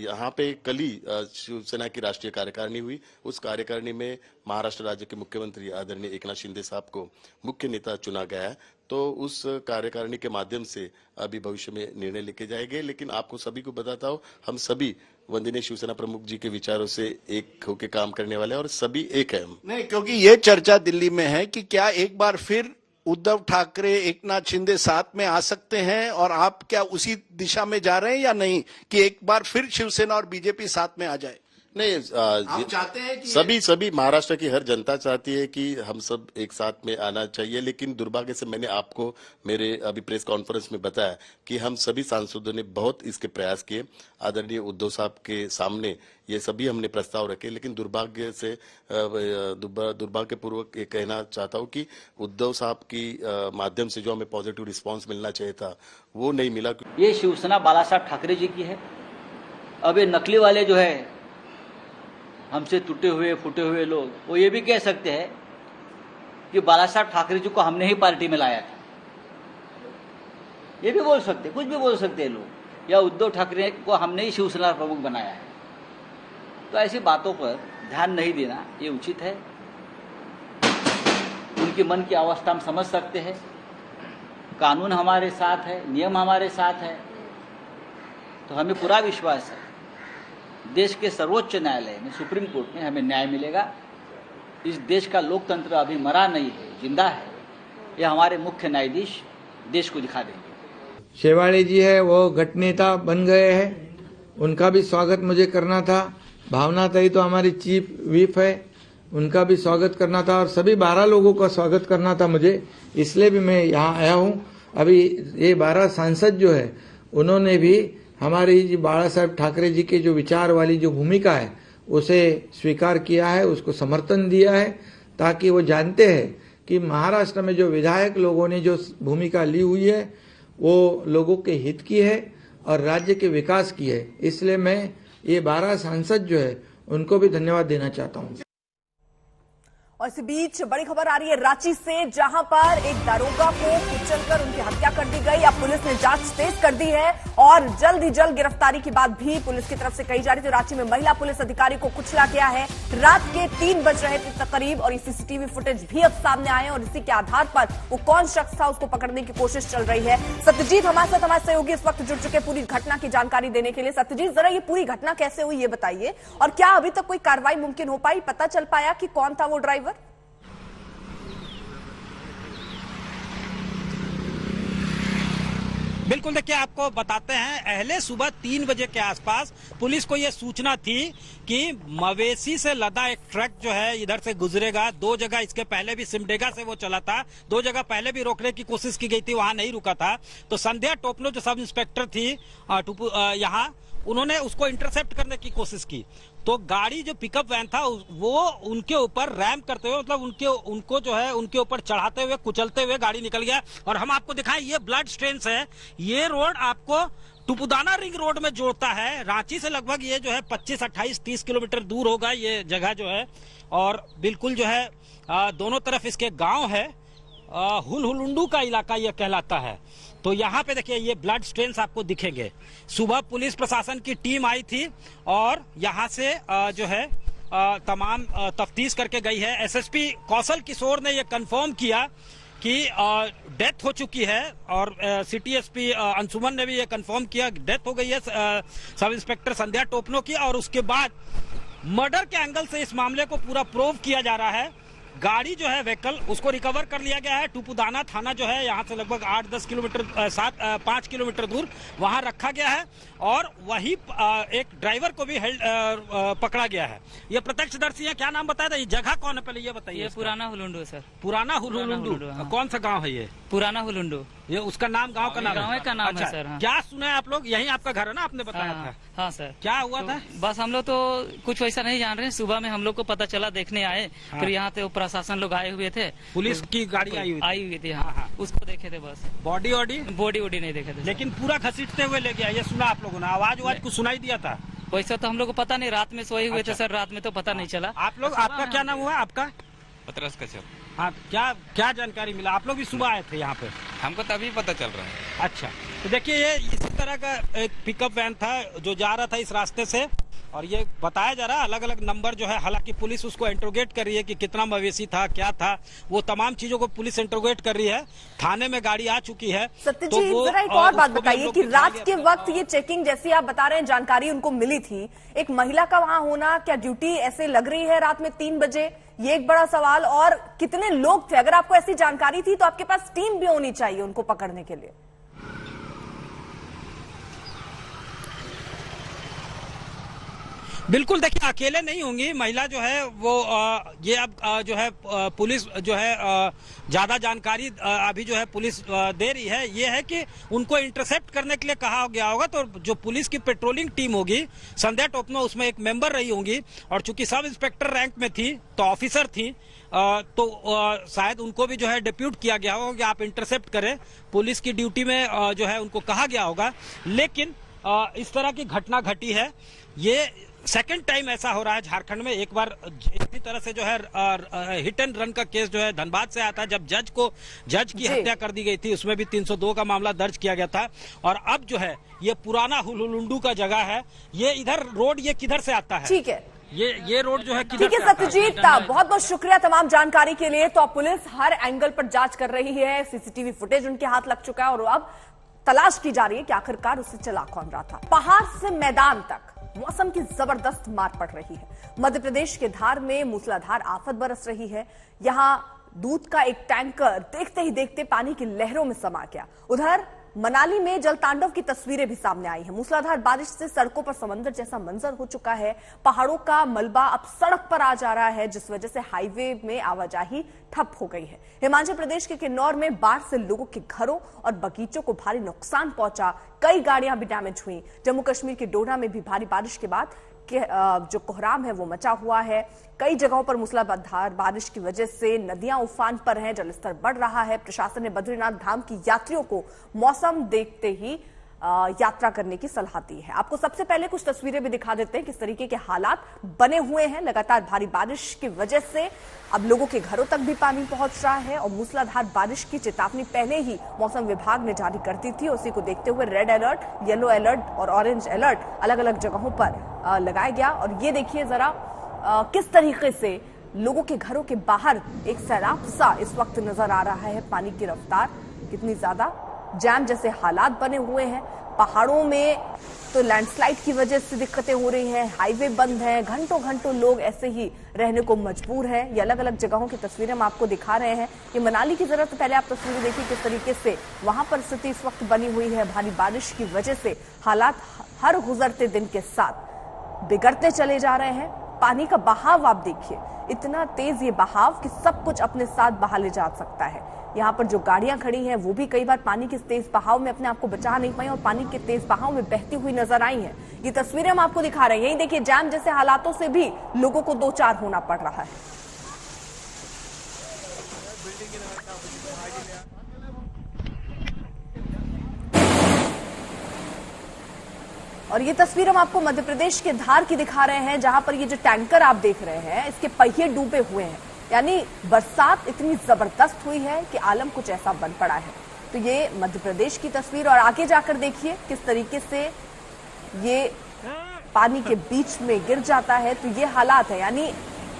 यहाँ पे कल ही शिवसेना की राष्ट्रीय कार्यकारिणी हुई। उस कार्यकारिणी में महाराष्ट्र राज्य के मुख्यमंत्री आदरणीय एकनाथ शिंदे साहब को मुख्य नेता चुना गया है। तो उस कार्यकारिणी के माध्यम से अभी भविष्य में निर्णय लेके जाएंगे। लेकिन आपको सभी को बताता हूँ, हम सभी वंदनीय शिवसेना प्रमुख जी के विचारों से एक होकर काम करने वाले हैं और सभी एक है। नहीं, क्योंकि ये चर्चा दिल्ली में है कि क्या एक बार फिर उद्धव ठाकरे एकनाथ शिंदे साथ में आ सकते हैं, और आप क्या उसी दिशा में जा रहे हैं या नहीं कि एक बार फिर शिवसेना और बीजेपी साथ में आ जाए? नहीं, आप चाहते हैं कि सभी महाराष्ट्र की हर जनता चाहती है कि हम सब एक साथ में आना चाहिए। लेकिन दुर्भाग्य से मैंने आपको मेरे अभी प्रेस कॉन्फ्रेंस में बताया कि हम सभी सांसदों ने बहुत इसके प्रयास किए। आदरणीय उद्धव साहब के सामने ये सभी हमने प्रस्ताव रखे, लेकिन दुर्भाग्य से दुर्भाग्यपूर्वक ये कहना चाहता हूँ कि उद्धव साहब की माध्यम से जो हमें पॉजिटिव रिस्पांस मिलना चाहिए था वो नहीं मिला। ये शिवसेना बाला साहब ठाकरे जी की है। अब ये नकली वाले जो है, हमसे टूटे हुए फूटे हुए लोग, वो ये भी कह सकते हैं कि बाला साहब ठाकरे जी को हमने ही पार्टी में लाया था। ये भी बोल सकते, कुछ भी बोल सकते हैं लोग, या उद्धव ठाकरे को हमने ही शिवसेना प्रमुख बनाया है। तो ऐसी बातों पर ध्यान नहीं देना ये उचित है। उनके मन की अवस्था हम समझ सकते हैं। कानून हमारे साथ है, नियम हमारे साथ है, तो हमें पूरा विश्वास है देश के सर्वोच्च न्यायालय में, सुप्रीम कोर्ट में हमें न्याय मिलेगा। इस देश का लोकतंत्र अभी मरा नहीं है, जिंदा है। ये हमारे मुख्य न्यायाधीश देश को दिखा देंगे। शेवाड़े जी है वो गठनेता बन गए हैं, उनका भी स्वागत मुझे करना था। भावना ताई तो हमारी चीफ व्हिप है, उनका भी स्वागत करना था, और सभी 12 लोगों का स्वागत करना था मुझे, इसलिए भी मैं यहाँ आया हूँ। अभी ये 12 सांसद जो है उन्होंने भी हमारे जी बाला साहब ठाकरे जी के जो विचार वाली जो भूमिका है उसे स्वीकार किया है, उसको समर्थन दिया है, ताकि वो जानते हैं कि महाराष्ट्र में जो विधायक लोगों ने जो भूमिका ली हुई है वो लोगों के हित की है और राज्य के विकास की है। इसलिए मैं ये 12 सांसद जो है उनको भी धन्यवाद देना चाहता हूँ। और इसी बीच बड़ी खबर आ रही है रांची से, जहां पर एक दारोगा को कुचलकर उनकी हत्या कर दी गई। अब पुलिस ने जांच तेज कर दी है और जल्द ही जल्द गिरफ्तारी की बात भी पुलिस की तरफ से कही जा रही थी। रांची में महिला पुलिस अधिकारी को कुचला गया है। रात के 3 बज रहे थे करीब, और सीसीटीवी फुटेज भी अब सामने आए और इसी के आधार पर वो कौन शख्स था उसको पकड़ने की कोशिश चल रही है। सत्यजीत हमारे साथ, हमारे सहयोगी इस वक्त जुड़ चुके पूरी घटना की जानकारी देने के लिए। सत्यजीत, जरा ये पूरी घटना कैसे हुई ये बताइए, और क्या अभी तक कोई कार्रवाई मुमकिन हो पाई, पता चल पाया कि कौन था वो ड्राइवर? बिल्कुल, देखिए आपको बताते हैं, अहले सुबह 3 बजे के आसपास पुलिस को यह सूचना थी कि मवेशी से लदा एक ट्रक जो है इधर से गुजरेगा। 2 जगह इसके पहले भी सिमडेगा से वो चला था, 2 जगह पहले भी रोकने की कोशिश की गई थी, वहां नहीं रुका था। तो संध्या टोपनो जो सब इंस्पेक्टर थी यहाँ, उन्होंने उसको इंटरसेप्ट करने की कोशिश की। तो गाड़ी जो पिकअप वैन था वो उनके ऊपर रैम करते हुए, मतलब उनको जो है उनके ऊपर चढ़ाते हुए, कुचलते हुए गाड़ी निकल गया। और हम आपको दिखाएं, ये ब्लड स्ट्रेन्स है। ये रोड आपको टुपुदाना रिंग रोड में जोड़ता है। रांची से लगभग ये जो है 25, 28, 30 किलोमीटर दूर होगा ये जगह जो है। और बिल्कुल जो है दोनों तरफ इसके गांव है। हुलहुलुंडू का इलाका यह कहलाता है। तो यहाँ पे देखिए ये ब्लड स्ट्रेन्स आपको दिखेंगे। सुबह पुलिस प्रशासन की टीम आई थी और यहाँ से जो है तमाम तफ्तीश करके गई है। एसएसपी कौशल किशोर ने ये कंफर्म किया कि डेथ हो चुकी है, और सिटी एसपी अंशुमन ने भी ये कंफर्म किया डेथ हो गई है सब इंस्पेक्टर संध्या टोपनो की। और उसके बाद मर्डर के एंगल से इस मामले को पूरा प्रूव किया जा रहा है। गाड़ी जो है व्हीकल उसको रिकवर कर लिया गया है। टुपुदाना थाना जो है यहाँ से लगभग 8-10 किलोमीटर 5 किलोमीटर दूर वहां रखा गया है, और वही एक ड्राइवर को भी पकड़ा गया है। ये प्रत्यक्षदर्शी है। क्या नाम बताया था? ये जगह कौन है पहले ये बताइए। ये पुराना हुलुंडू सर। पुराना हुलुंडू, हाँ। कौन सा गाँव है ये? पुराना हुलुंडू। ये उसका नाम, गांव का नाम है? गाँव का नाम अच्छा, है सर। हाँ। क्या सुना है आप लोग? यही आपका घर है ना, आपने बताया हाँ, था? हाँ सर। क्या हुआ था? बस हम लोग तो कुछ वैसा नहीं जान रहे। सुबह में हम लोग को पता चला, देखने आए। हाँ। फिर यहाँ पे प्रशासन लोग आए हुए थे, पुलिस की गाड़ी आई हुई थी। हाँ, उसको देखे थे बस। बॉडी वॉडी नहीं देखे थे, लेकिन पूरा घसीटते हुए ले गया। ये सुना आप लोगों ने? आवाज कुछ सुनाई दिया था? वैसा तो हम लोग को पता नहीं, रात में सोए हुए थे सर, रात में तो पता नहीं चला। आप लोग, आपका क्या नाम हुआ आपका? पतरस कश्यप। हाँ, क्या जानकारी मिला? आप लोग भी सुबह आए थे यहाँ पे? हमको तभी पता चल रहा है। अच्छा, तो देखिए ये इसी तरह का एक पिकअप वैन था जो जा रहा था इस रास्ते से, और ये बताया जा रहा है अलग अलग नंबर जो है, हालांकि पुलिस उसको इंट्रोगेट कर रही है कि कितना मवेशी था, क्या था, वो तमाम चीजों को पुलिस इंट्रोगेट कर रही है। थाने में गाड़ी आ चुकी है। सत्यजीत, जरा एक और बात बताइए कि रात के वक्त ये चेकिंग जैसी आप बता रहे हैं जानकारी उनको मिली थी, एक महिला का वहां होना, क्या ड्यूटी ऐसे लग रही है रात में 3 बजे, ये एक बड़ा सवाल। और कितने लोग थे? अगर आपको ऐसी जानकारी थी तो आपके पास टीम भी होनी चाहिए उनको पकड़ने के लिए। बिल्कुल, देखिए अकेले नहीं होंगी महिला जो है वो ये अब जो है पुलिस जो है ज्यादा जानकारी अभी जो है पुलिस दे रही है। ये है कि उनको इंटरसेप्ट करने के लिए कहा गया होगा, तो जो पुलिस की पेट्रोलिंग टीम होगी संध्या टोपनो उसमें एक मेंबर रही होंगी, और चूंकि सब इंस्पेक्टर रैंक में थी तो ऑफिसर थी, तो शायद उनको भी जो है डिप्यूट किया गया होगा कि आप इंटरसेप्ट करें। पुलिस की ड्यूटी में जो है उनको कहा गया होगा। लेकिन इस तरह की घटना घटी है, ये सेकंड टाइम ऐसा हो रहा है झारखंड में। एक बार इसी तरह से जो है हिट एंड रन का केस जो है धनबाद से आया था, जब जज की हत्या कर दी गई थी, उसमें भी 302 का मामला दर्ज किया गया था। और अब जो है ये पुराना हुलुलुंडू का जगह है, ये इधर रोड ये किधर से आता है? ठीक है, ये रोड जो है ठीक है सत्यजीत, बहुत बहुत शुक्रिया तमाम जानकारी के लिए। तो अब पुलिस हर एंगल पर जांच कर रही है, सीसीटीवी फुटेज उनके हाथ लग चुका है और अब तलाश की जा रही है कि आखिरकार उसे चला कौन रहा था। पहाड़ से मैदान तक मौसम की जबरदस्त मार पड़ रही है। मध्य प्रदेश के धार में मूसलाधार आफत बरस रही है। यहां दूध का एक टैंकर देखते ही देखते पानी की लहरों में समा गया। उधर मनाली में जलतांडव की तस्वीरें भी सामने आई हैं। मूसलाधार बारिश से सड़कों पर समंदर जैसा मंजर हो चुका है। पहाड़ों का मलबा अब सड़क पर आ जा रहा है, जिस वजह से हाईवे में आवाजाही ठप हो गई है। हिमाचल प्रदेश के किन्नौर में बाढ़ से लोगों के घरों और बगीचों को भारी नुकसान पहुंचा, कई गाड़ियां भी डैमेज हुई। जम्मू कश्मीर के डोडा में भी भारी बारिश के बाद जो कोहराम है वो मचा हुआ है। कई जगहों पर मूसलाधार बारिश की वजह से नदियां उफान पर हैं, जलस्तर बढ़ रहा है। प्रशासन ने बद्रीनाथ धाम की यात्रियों को मौसम देखते ही यात्रा करने की सलाह दी है। आपको सबसे पहले कुछ तस्वीरें भी दिखा देते हैं किस तरीके के हालात बने हुए हैं। लगातार भारी बारिश की वजह से अब लोगों के घरों तक भी पानी पहुंच रहा है और मूसलाधार बारिश की चेतावनी पहले ही मौसम विभाग ने जारी कर दी थी। उसी को देखते हुए रेड अलर्ट, येलो अलर्ट और ऑरेंज अलर्ट अलग अलग जगहों पर लगाया गया। और ये देखिए जरा किस तरीके से लोगों के घरों के बाहर एक सैलाब सा इस वक्त नजर आ रहा है। पानी की रफ्तार कितनी ज्यादा, जैम जैसे हालात बने हुए हैं। पहाड़ों में तो लैंडस्लाइड की वजह से दिक्कतें हो रही हैं, हाईवे बंद हैं, घंटों घंटों लोग ऐसे ही रहने को मजबूर हैं। ये अलग अलग जगहों की तस्वीरें हम आपको दिखा रहे हैं। ये मनाली की जरूरत, पहले आप तस्वीरें देखिए किस तरीके से वहां पर स्थिति इस वक्त बनी हुई है। भारी बारिश की वजह से हालात हर गुजरते दिन के साथ बिगड़ते चले जा रहे हैं। पानी का बहाव आप देखिए, इतना तेज ये बहाव कि सब कुछ अपने साथ बहा ले जा सकता है। यहाँ पर जो गाड़ियां खड़ी हैं वो भी कई बार पानी के तेज बहाव में अपने आप को बचा नहीं पाई और पानी के तेज बहाव में बहती हुई नजर आई हैं। ये तस्वीरें हम आपको दिखा रहे हैं। यही देखिए, जैम जैसे हालातों से भी लोगों को दो चार होना पड़ रहा है। और ये तस्वीर हम आपको मध्य प्रदेश के धार की दिखा रहे हैं, जहां पर ये जो टैंकर आप देख रहे हैं इसके पहिए डूबे हुए हैं। यानी बरसात इतनी जबरदस्त हुई है कि आलम कुछ ऐसा बन पड़ा है। तो ये मध्य प्रदेश की तस्वीर, और आगे जाकर देखिए किस तरीके से ये पानी के बीच में गिर जाता है। तो ये हालात है, यानी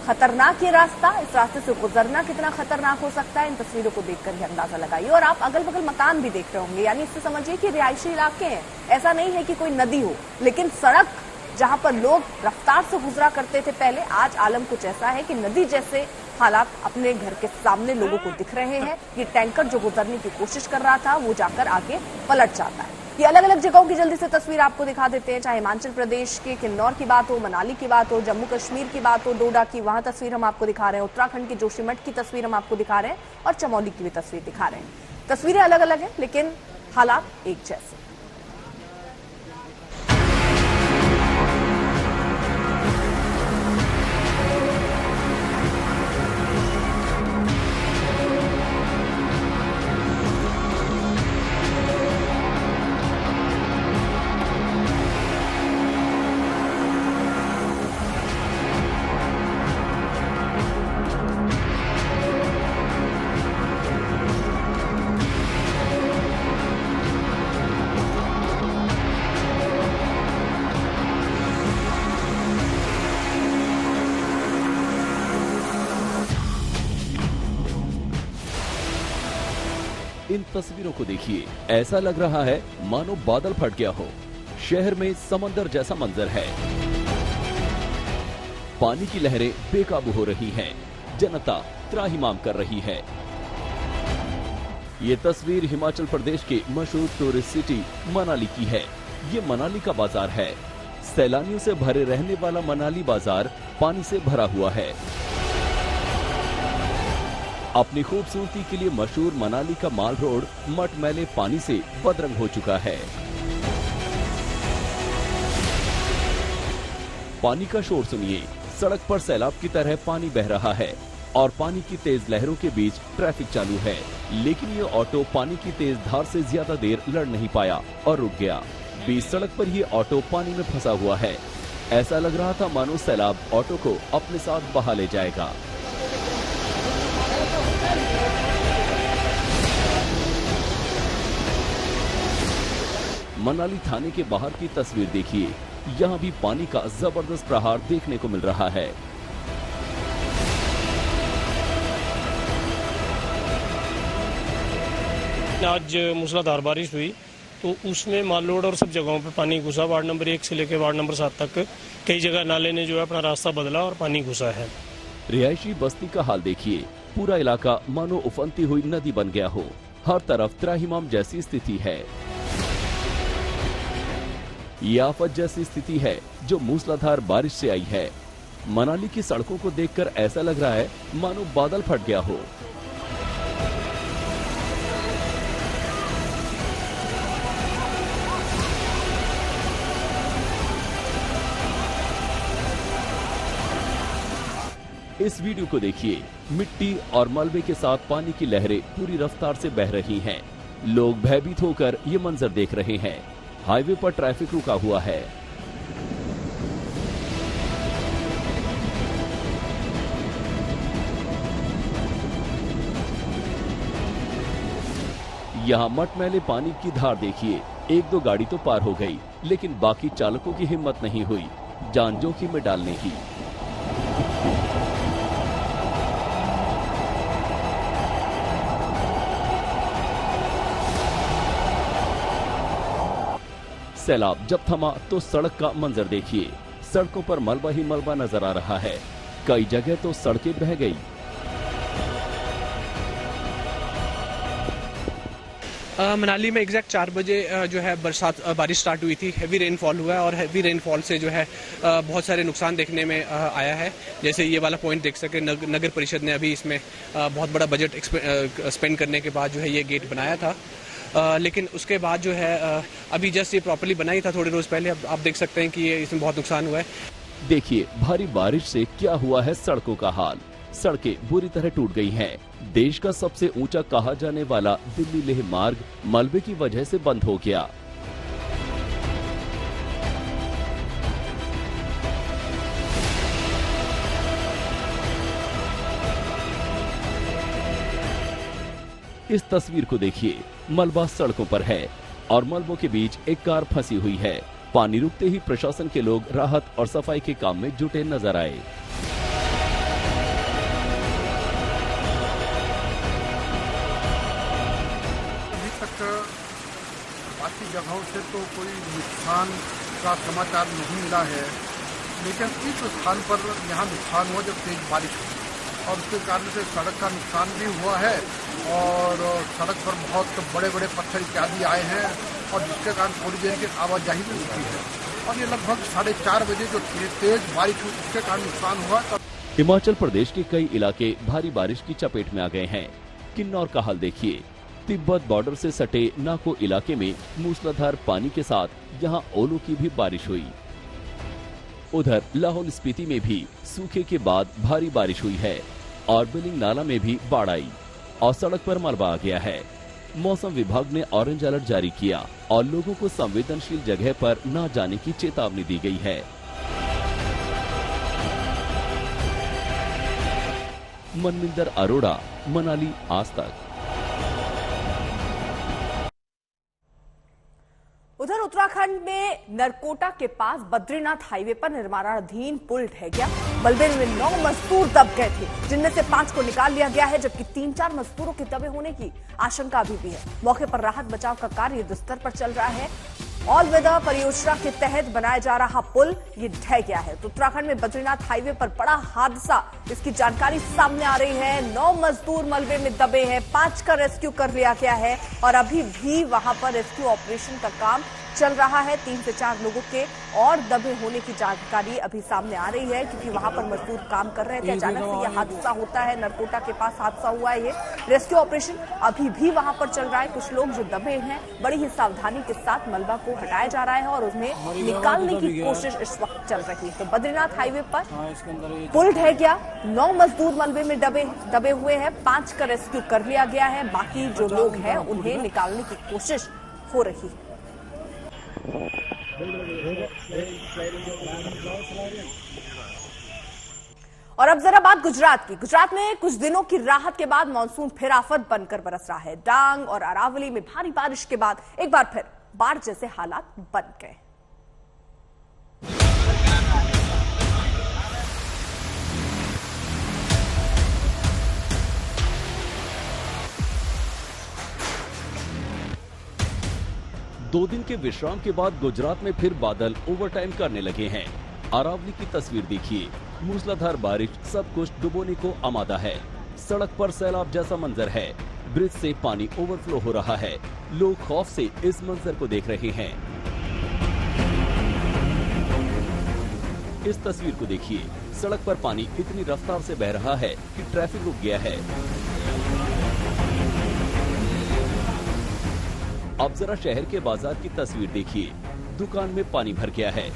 खतरनाक ये रास्ता, इस रास्ते से गुजरना कितना खतरनाक हो सकता है इन तस्वीरों को देखकर ही अंदाजा लगाइए। और आप अगल बगल मकान भी देख रहे होंगे, यानी इससे समझिए कि रिहायशी इलाके हैं। ऐसा नहीं है कि कोई नदी हो, लेकिन सड़क जहां पर लोग रफ्तार से गुजरा करते थे पहले, आज आलम कुछ ऐसा है कि नदी जैसे हालात अपने घर के सामने लोगों को दिख रहे हैं। ये टैंकर जो गुजरने की कोशिश कर रहा था वो जाकर आगे पलट जाता है। ये अलग अलग जगहों की जल्दी से तस्वीर आपको दिखा देते हैं, चाहे हिमाचल प्रदेश के किन्नौर की बात हो, मनाली की बात हो, जम्मू कश्मीर की बात हो, डोडा की, वहां तस्वीर हम आपको दिखा रहे हैं, उत्तराखंड के जोशीमठ की तस्वीर हम आपको दिखा रहे हैं और चमोली की भी तस्वीर दिखा रहे हैं। तस्वीरें अलग अलग हैं लेकिन हालात एक जैसे। इन तस्वीरों को देखिए, ऐसा लग रहा है मानो बादल फट गया हो। शहर में समंदर जैसा मंजर है। पानी की लहरें बेकाबू हो रही हैं, जनता त्राहिमाम कर रही है। ये तस्वीर हिमाचल प्रदेश के मशहूर टूरिस्ट सिटी मनाली की है। ये मनाली का बाजार है। सैलानियों से भरे रहने वाला मनाली बाजार पानी से भरा हुआ है। अपनी खूबसूरती के लिए मशहूर मनाली का माल रोड मटमैले पानी से बदरंग हो चुका है। पानी का शोर सुनिए, सड़क पर सैलाब की तरह पानी बह रहा है और पानी की तेज लहरों के बीच ट्रैफिक चालू है। लेकिन ये ऑटो पानी की तेज धार से ज्यादा देर लड़ नहीं पाया और रुक गया। बीच सड़क पर ये ऑटो पानी में फंसा हुआ है। ऐसा लग रहा था मानो सैलाब ऑटो को अपने साथ बहा ले जाएगा। मनाली थाने के बाहर की तस्वीर देखिए, यहाँ भी पानी का जबरदस्त प्रहार देखने को मिल रहा है। आज मूसलाधार बारिश हुई तो उसमें माल रोड और सब जगहों पे पानी घुसा। वार्ड नंबर 1 से लेकर वार्ड नंबर 7 तक कई जगह नाले ने जो है अपना रास्ता बदला और पानी घुसा है। रिहायशी बस्ती का हाल देखिए, पूरा इलाका मानो उफनती हुई नदी बन गया हो। हर तरफ त्राहिमाम जैसी स्थिति है। ये आफत जैसी स्थिति है जो मूसलाधार बारिश से आई है। मनाली की सड़कों को देखकर ऐसा लग रहा है मानो बादल फट गया हो। इस वीडियो को देखिए, मिट्टी और मलबे के साथ पानी की लहरें पूरी रफ्तार से बह रही हैं। लोग भयभीत होकर ये मंजर देख रहे हैं। हाईवे पर ट्रैफिक रुका हुआ है। यहाँ मटमैले पानी की धार देखिए, 1-2 गाड़ी तो पार हो गई, लेकिन बाकी चालकों की हिम्मत नहीं हुई जान जोखिम में डालने की। सैलाब जब थमा तो सड़क का मंजर देखिए, सड़कों पर मलबा ही मलबा नजर आ रहा है। कई जगह तो सड़कें बह गई। मनाली में एग्जैक्ट 4 बजे जो है बारिश स्टार्ट हुई थी। हैवी रेनफॉल हुआ है और हैवी रेनफॉल से जो है बहुत सारे नुकसान देखने में आया है। जैसे ये वाला पॉइंट देख सके, नगर परिषद ने अभी इसमें बहुत बड़ा बजट स्पेंड करने के बाद जो है ये गेट बनाया था। लेकिन उसके बाद जो है अभी जस्ट ये प्रॉपर्ली बनाई था थोड़े रोज पहले। अब आप देख सकते हैं कि ये इसमें बहुत नुकसान हुआ है। देखिए भारी बारिश से क्या हुआ है सड़कों का हाल। सड़कें बुरी तरह टूट गई हैं। देश का सबसे ऊंचा कहा जाने वाला दिल्ली लेह मार्ग मलबे की वजह से बंद हो गया। इस तस्वीर को देखिए, मलबा सड़कों पर है और मलबों के बीच एक कार फंसी हुई है। पानी रुकते ही प्रशासन के लोग राहत और सफाई के काम में जुटे नजर आए। अभी तक बाकी जगहों से तो कोई नुकसान का समाचार नहीं मिला है, लेकिन इस स्थान पर यहाँ नुकसान हुआ जब तेज बारिश हुई और उसके कारण से सड़क का नुकसान भी हुआ है और सड़क पर बहुत बड़े बड़े पत्थर इत्यादि आए हैं और जिसके कारण थोड़ी देर की आवाजाही भी रुकी है। और ये लगभग 4:30 बजे जो तेज बारिश हुई उसके कारण नुकसान हुआ। हिमाचल प्रदेश के कई इलाके भारी बारिश की चपेट में आ गए हैं। किन्नौर का हाल देखिए, तिब्बत बॉर्डर से सटे नाको इलाके में मूसलाधार पानी के साथ यहाँ ओलों की भी बारिश हुई। उधर लाहौल स्पीति में भी सूखे के बाद भारी बारिश हुई है और बिलिंग नाला में भी बाढ़ आई और सड़क पर मलबा आ गया है। मौसम विभाग ने ऑरेंज अलर्ट जारी किया और लोगों को संवेदनशील जगह पर न जाने की चेतावनी दी गई है। मनविंदर अरोड़ा, मनाली, आज तक। उधर उत्तराखंड उत्तराखंड में नरकोटा के पास बद्रीनाथ हाईवे पर निर्माणाधीन पुल ढह गया। मलबे में 9 मजदूर दब गए थे, जिनमें से 5 को निकाल लिया गया है, जबकि 3-4 मजदूरों के दबे होने की आशंका अभी भी है। मौके पर राहत बचाव का कार्य युद्धस्तर पर चल रहा है। ऑल वेदर परियोजना के तहत बनाया जा रहा पुल ये ढह गया है। तो उत्तराखंड में बद्रीनाथ हाईवे पर बड़ा हादसा, इसकी जानकारी सामने आ रही है। 9 मजदूर मलबे में दबे हैं, 5 का रेस्क्यू कर लिया गया है और अभी भी वहां पर रेस्क्यू ऑपरेशन का काम चल रहा है। 3 से 4 लोगों के और दबे होने की जानकारी अभी सामने आ रही है, क्योंकि वहां पर मजदूर काम कर रहे थे। अचानक से यह हादसा होता है। नरकोटा के पास हादसा हुआ है। ये रेस्क्यू ऑपरेशन अभी भी वहां पर चल रहा है। कुछ लोग जो दबे हैं, बड़ी ही सावधानी के साथ मलबा को हटाया जा रहा है और उन्हें निकालने की कोशिश इस वक्त चल रही है। तो बद्रीनाथ हाईवे पर पुल ढह गया, 9 मजदूर मलबे में दबे हुए हैं, 5 का रेस्क्यू कर लिया गया है। बाकी जो लोग हैं उन्हें निकालने की कोशिश हो रही है। और अब जरा बात गुजरात की। गुजरात में कुछ दिनों की राहत के बाद मानसून फिर आफत बनकर बरस रहा है। डांग और अरावली में भारी बारिश के बाद एक बार फिर बाढ़ जैसे हालात बन गए। दो दिन के विश्राम के बाद गुजरात में फिर बादल ओवरटाइम करने लगे हैं। अरावली की तस्वीर देखिए, मूसलाधार बारिश सब कुछ डुबोने को आमादा है। सड़क पर सैलाब जैसा मंजर है, ब्रिज से पानी ओवरफ्लो हो रहा है। लोग खौफ से इस मंजर को देख रहे हैं। इस तस्वीर को देखिए, सड़क पर पानी इतनी रफ्तार से बह रहा है कि ट्रैफिक रुक गया है। अब जरा शहर के बाजार की तस्वीर देखिए, दुकान में पानी भर गया है।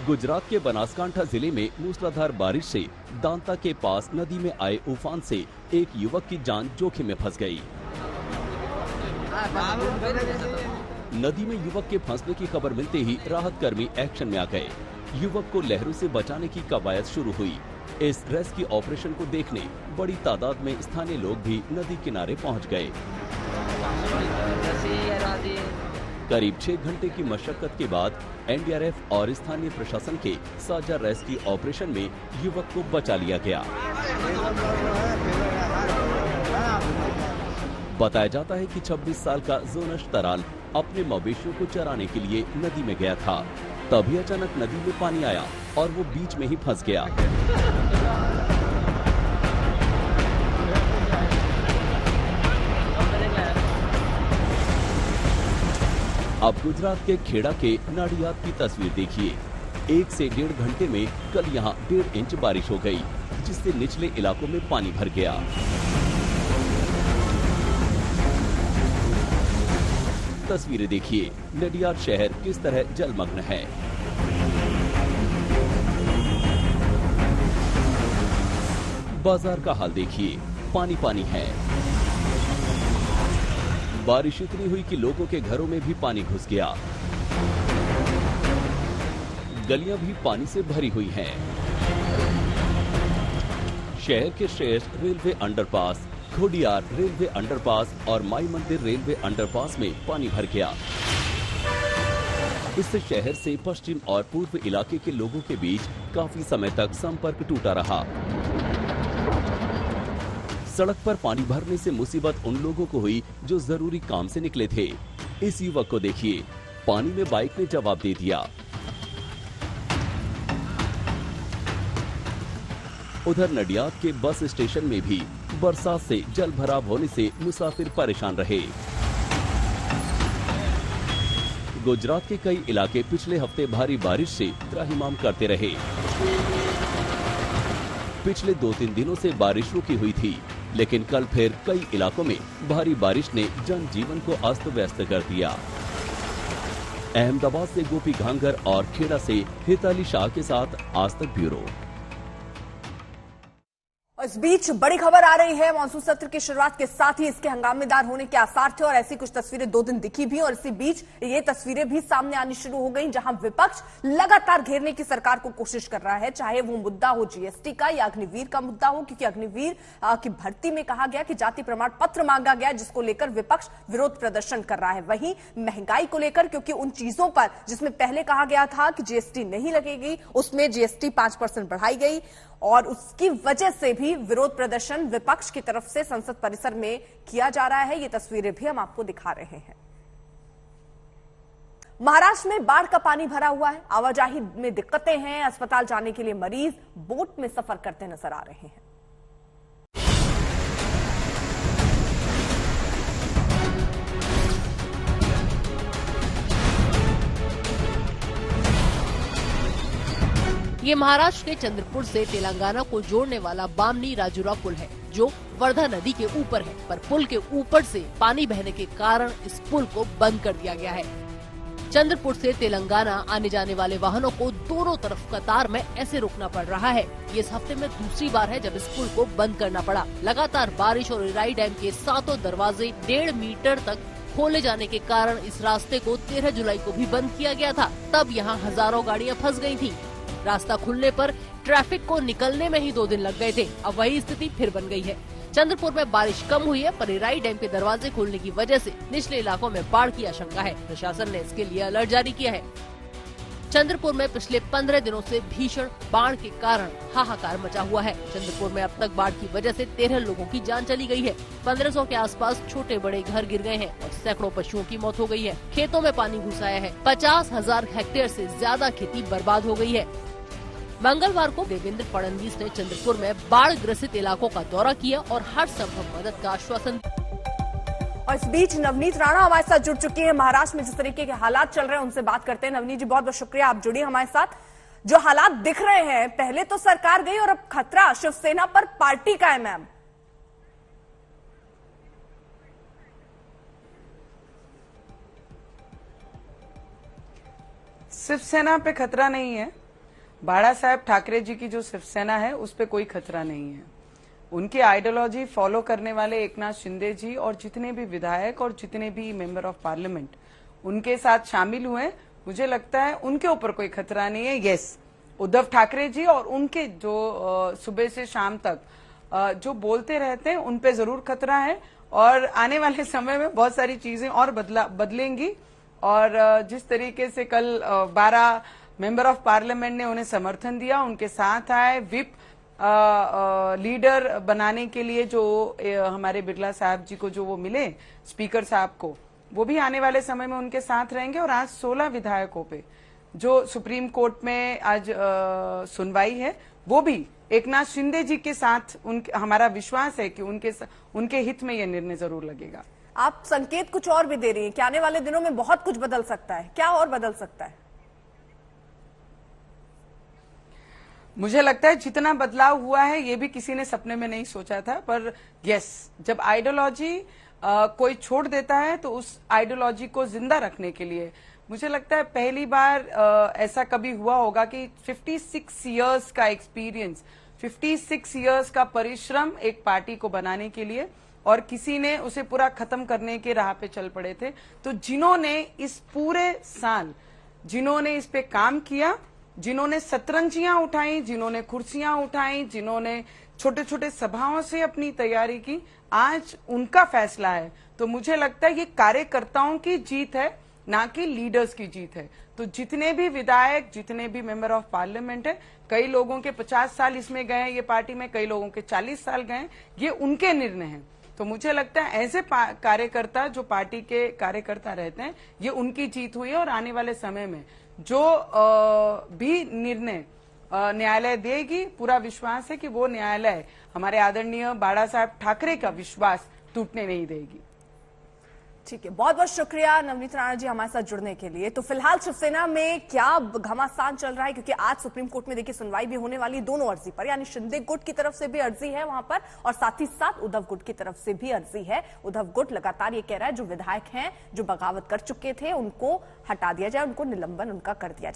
गुजरात के बनासकांठा जिले में मूसलाधार बारिश से दांता के पास नदी में आए उफान से एक युवक की जान जोखिम में फंस गई। नदी में युवक के फंसने की खबर मिलते ही राहत कर्मी एक्शन में आ गए। युवक को लहरों से बचाने की कवायद शुरू हुई। इस रेस्क्यू ऑपरेशन को देखने बड़ी तादाद में स्थानीय लोग भी नदी किनारे पहुंच गए। करीब 6 घंटे की मशक्कत के बाद एनडीआरएफ और स्थानीय प्रशासन के साझा रेस्क्यू ऑपरेशन में युवक को बचा लिया गया। बताया जाता है कि 26 साल का जोनश तराल अपने मवेशियों को चराने के लिए नदी में गया था। तभी अचानक नदी में पानी आया और वो बीच में ही फंस गया। अब गुजरात के खेड़ा के नाडियाद की तस्वीर देखिए। 1 से 1.5 घंटे में कल यहाँ 1.5 इंच बारिश हो गई, जिससे निचले इलाकों में पानी भर गया। तस्वीरें देखिए, नडियाद शहर किस तरह जलमग्न है। बाजार का हाल देखिए, पानी पानी है। बारिश इतनी हुई कि लोगों के घरों में भी पानी घुस गया। गलियां भी पानी से भरी हुई हैं। शहर के श्रेष्ठ railway underpass, Khodiyar railway underpass और माई मंदिर रेलवे अंडरपास में पानी भर गया। इससे शहर से पश्चिम और पूर्व इलाके के लोगों के बीच काफी समय तक संपर्क टूटा रहा। सड़क पर पानी भरने से मुसीबत उन लोगों को हुई जो जरूरी काम से निकले थे। इस युवक को देखिए, पानी में बाइक ने जवाब दे दिया। उधर नडियाद के बस स्टेशन में भी बरसात से जल भराव होने से मुसाफिर परेशान रहे। गुजरात के कई इलाके पिछले हफ्ते भारी बारिश से त्राहिमाम करते रहे। पिछले 2-3 दिनों से बारिश रुकी हुई थी, लेकिन कल फिर कई इलाकों में भारी बारिश ने जनजीवन को अस्त व्यस्त कर दिया। अहमदाबाद से गोपी घांगर और खेड़ा से हिताली शाह के साथ आज तक ब्यूरो। और इस बीच बड़ी खबर आ रही है। मानसून सत्र की शुरुआत के साथ ही इसके हंगामेदार होने के आसार थे और ऐसी कुछ तस्वीरें 2 दिन दिखी भी और इसी बीच ये तस्वीरें भी सामने आनी शुरू हो गई, जहां विपक्ष लगातार घेरने की सरकार को कोशिश कर रहा है, चाहे वो मुद्दा हो जीएसटी का या अग्निवीर का मुद्दा हो, क्योंकि अग्निवीर की भर्ती में कहा गया कि जाति प्रमाण पत्र मांगा गया, जिसको लेकर विपक्ष विरोध प्रदर्शन कर रहा है। वहीं महंगाई को लेकर, क्योंकि उन चीजों पर जिसमें पहले कहा गया था कि जीएसटी नहीं लगेगी, उसमें जीएसटी 5% बढ़ाई गई और उसकी वजह से भी विरोध प्रदर्शन विपक्ष की तरफ से संसद परिसर में किया जा रहा है। ये तस्वीरें भी हम आपको दिखा रहे हैं। महाराष्ट्र में बाढ़ का पानी भरा हुआ है, आवाजाही में दिक्कतें हैं, अस्पताल जाने के लिए मरीज बोट में सफर करते नजर आ रहे हैं। ये महाराष्ट्र के चंद्रपुर से तेलंगाना को जोड़ने वाला बामनी राजुरा पुल है, जो वर्धा नदी के ऊपर है, पर पुल के ऊपर से पानी बहने के कारण इस पुल को बंद कर दिया गया है। चंद्रपुर से तेलंगाना आने जाने वाले वाहनों को दोनों तरफ कतार में ऐसे रोकना पड़ रहा है। ये इस हफ्ते में दूसरी बार है जब इस पुल को बंद करना पड़ा। लगातार बारिश और इराई डैम के 7 दरवाजे 1.5 मीटर तक खोले जाने के कारण इस रास्ते को 13 जुलाई को भी बंद किया गया था। तब यहाँ हजारों गाड़ियाँ फंस गयी थी। रास्ता खुलने पर ट्रैफिक को निकलने में ही 2 दिन लग गए थे। अब वही स्थिति फिर बन गई है। चंद्रपुर में बारिश कम हुई है, पर इराई डैम के दरवाजे खोलने की वजह से निचले इलाकों में बाढ़ की आशंका है। प्रशासन ने इसके लिए अलर्ट जारी किया है। चंद्रपुर में पिछले 15 दिनों से भीषण बाढ़ के कारण हाहाकार मचा हुआ है। चंद्रपुर में अब तक बाढ़ की वजह से 13 लोगों की जान चली गई है। 1500 के आसपास छोटे बड़े घर गिर गए हैं और सैकड़ों पशुओं की मौत हो गई है। खेतों में पानी घुस आया है। 50,000 हेक्टेयर से ज्यादा खेती बर्बाद हो गई है। मंगलवार को देवेंद्र फडणवीस ने चंद्रपुर में बाढ़ ग्रसित इलाकों का दौरा किया और हर संभव मदद का आश्वासन दिया। और इस बीच नवनीत राणा हमारे साथ जुड़ चुकी है। महाराष्ट्र में जिस तरीके के हालात चल रहे हैं उनसे बात करते हैं। नवनीत जी, बहुत बहुत शुक्रिया, आप जुड़िए हमारे साथ। जो हालात दिख रहे हैं, पहले तो सरकार गई और अब खतरा शिवसेना पर पार्टी का है। मैम, शिवसेना पे खतरा नहीं है। बाला साहेब ठाकरे जी की जो शिवसेना है उस पे कोई खतरा नहीं है। उनकी आइडियोलॉजी फॉलो करने वाले एकनाथ शिंदे जी और जितने भी विधायक और जितने भी मेंबर ऑफ पार्लियामेंट उनके साथ शामिल हुए, मुझे लगता है उनके ऊपर कोई खतरा नहीं है। यस, उद्धव ठाकरे जी और उनके जो सुबह से शाम तक जो बोलते रहते हैं उन पे जरूर खतरा है और आने वाले समय में बहुत सारी चीजें और बदलेंगी। और जिस तरीके से कल 12 मेंबर ऑफ पार्लियामेंट ने उन्हें समर्थन दिया, उनके साथ आए, विप लीडर बनाने के लिए जो हमारे बिरला साहब जी को जो वो मिले, स्पीकर साहब को, वो भी आने वाले समय में उनके साथ रहेंगे। और आज 16 विधायकों पे जो सुप्रीम कोर्ट में आज सुनवाई है, वो भी एकनाथ शिंदे जी के साथ हमारा विश्वास है कि उनके हित में यह निर्णय जरूर लगेगा। आप संकेत कुछ और भी दे रही हैं कि आने वाले दिनों में बहुत कुछ बदल सकता है। क्या और बदल सकता है? मुझे लगता है जितना बदलाव हुआ है ये भी किसी ने सपने में नहीं सोचा था। पर यस, जब आइडियोलॉजी कोई छोड़ देता है तो उस आइडियोलॉजी को जिंदा रखने के लिए मुझे लगता है पहली बार ऐसा कभी हुआ होगा कि 56 इयर्स का एक्सपीरियंस, 56 इयर्स का परिश्रम एक पार्टी को बनाने के लिए, और किसी ने उसे पूरा खत्म करने के राह पे चल पड़े थे। तो जिन्होंने इस पूरे साल जिन्होंने इस पे काम किया, जिन्होंने शतरंजियां उठाई, जिन्होंने कुर्सियां उठाई, जिन्होंने छोटे छोटे सभाओं से अपनी तैयारी की, आज उनका फैसला है। तो मुझे लगता है ये कार्यकर्ताओं की जीत है, ना कि लीडर्स की जीत है। तो जितने भी विधायक, जितने भी मेंबर ऑफ पार्लियामेंट है, कई लोगों के 50 साल इसमें गए ये पार्टी में, कई लोगों के 40 साल गए, ये उनके निर्णय हैं। तो मुझे लगता है ऐसे कार्यकर्ता जो पार्टी के कार्यकर्ता रहते हैं, ये उनकी जीत हुई है। और आने वाले समय में जो भी निर्णय न्यायालय देगी, पूरा विश्वास है कि वो न्यायालय हमारे आदरणीय बाला साहेब ठाकरे का विश्वास टूटने नहीं देगी। ठीक है, बहुत बहुत शुक्रिया नवनीत राणा जी हमारे साथ जुड़ने के लिए। तो फिलहाल शिवसेना में क्या घमासान चल रहा है, क्योंकि आज सुप्रीम कोर्ट में देखिए सुनवाई भी होने वाली दोनों अर्जी पर, यानी शिंदे गुट की तरफ से भी अर्जी है वहां पर और साथ ही साथ उद्धव गुट की तरफ से भी अर्जी है। उद्धव गुट लगातार ये कह रहा है जो विधायक हैं जो बगावत कर चुके थे उनको हटा दिया जाए, उनको निलंबन उनका कर दिया जाए।